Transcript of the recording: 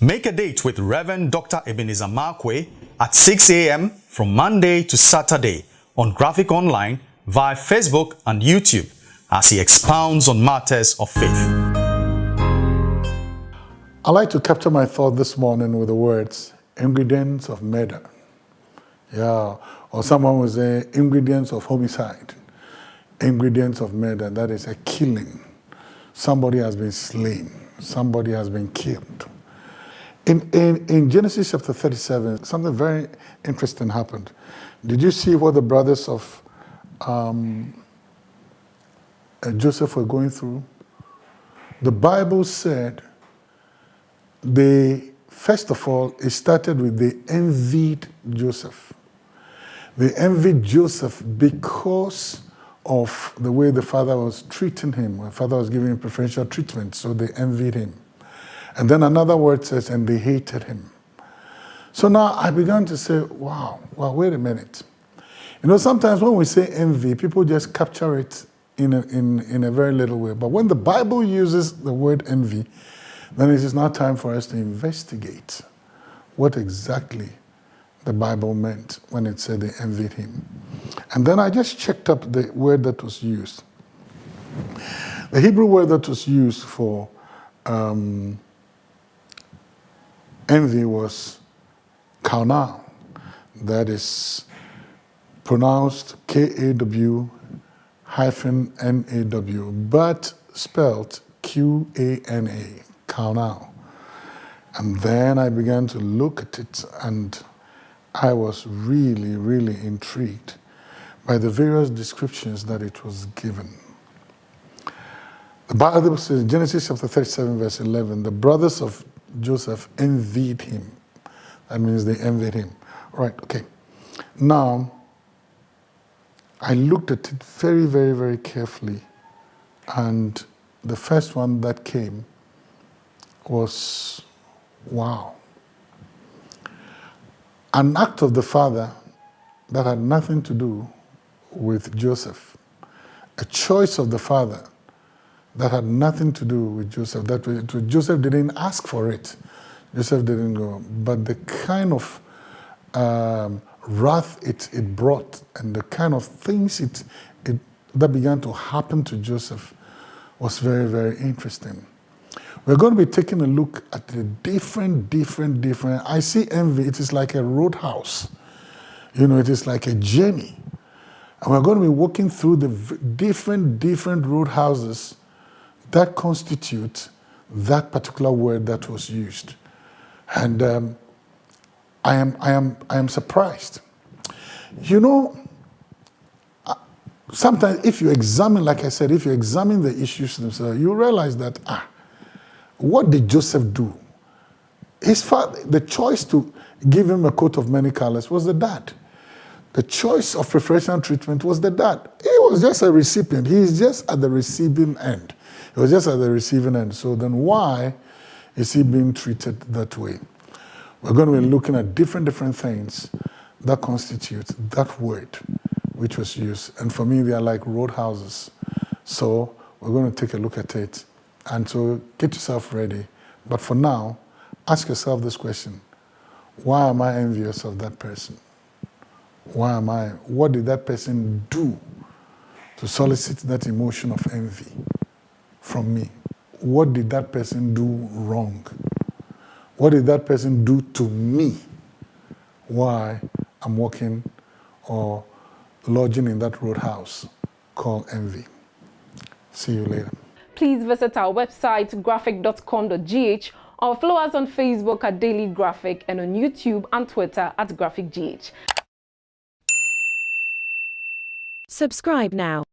Make a date with Reverend Dr. Ebenezer Markwei at 6 a.m. from Monday to Saturday on Graphic Online via Facebook and YouTube as he expounds on matters of faith. I like to capture my thought this morning with the words, ingredients of murder. Yeah, or someone will say, ingredients of homicide. Ingredients of murder, that is a killing. Somebody has been slain. Somebody has been killed. In Genesis chapter 37, something very interesting happened. Did you see what the brothers of Joseph were going through? The Bible said first of all, it started with they envied Joseph. They envied Joseph because of the way the father was treating him. The father was giving him preferential treatment, so they envied him. And then another word says, and they hated him. So now I began to say, wow, well, wait a minute. You know, sometimes when we say envy, people just capture it in a very little way. But when the Bible uses the word envy, then it is now time for us to investigate what exactly the Bible meant when it said they envied him. And then I just checked up the word that was used. The Hebrew word that was used for envy was kauna, that is pronounced K-A-W-N-A-W, but spelled Q-A-N-A, kauna. And then I began to look at it, and I was really, really intrigued by the various descriptions that it was given. The Bible says, Genesis chapter 37, verse 11, the brothers of Joseph envied him. That means they envied him. All right, okay. Now, I looked at it very, very, very carefully, and the first one that came was, wow. An act of the father that had nothing to do with Joseph. A choice of the father that had nothing to do with Joseph. Joseph didn't ask for it. Joseph didn't go. But the kind of wrath it brought and the kind of things that began to happen to Joseph was very, very interesting. We're going to be taking a look at the different. I see envy, it is like a roadhouse. You know, it is like a journey. And we're going to be walking through the different roadhouses that constitute that particular word that was used. And I am surprised. You know, sometimes if you examine, like I said, if you examine the issues themselves, you realize that, what did Joseph do? His father, the choice to give him a coat of many colors was the dad. The choice of preferential treatment was the dad. He was just a recipient. He is just at the receiving end. He was just at the receiving end. So then why is he being treated that way? We're going to be looking at different things that constitute that word which was used. And for me, they are like roadhouses. So we're going to take a look at it. And so get yourself ready. But for now, ask yourself this question. Why am I envious of that person? What did that person do to solicit that emotion of envy from me? What did that person do wrong? What did that person do to me? Why I'm walking or lodging in that roadhouse called envy. See you later. Please visit our website, graphic.com.gh, or follow us on Facebook at Daily Graphic and on YouTube and Twitter at GraphicGH. Subscribe now.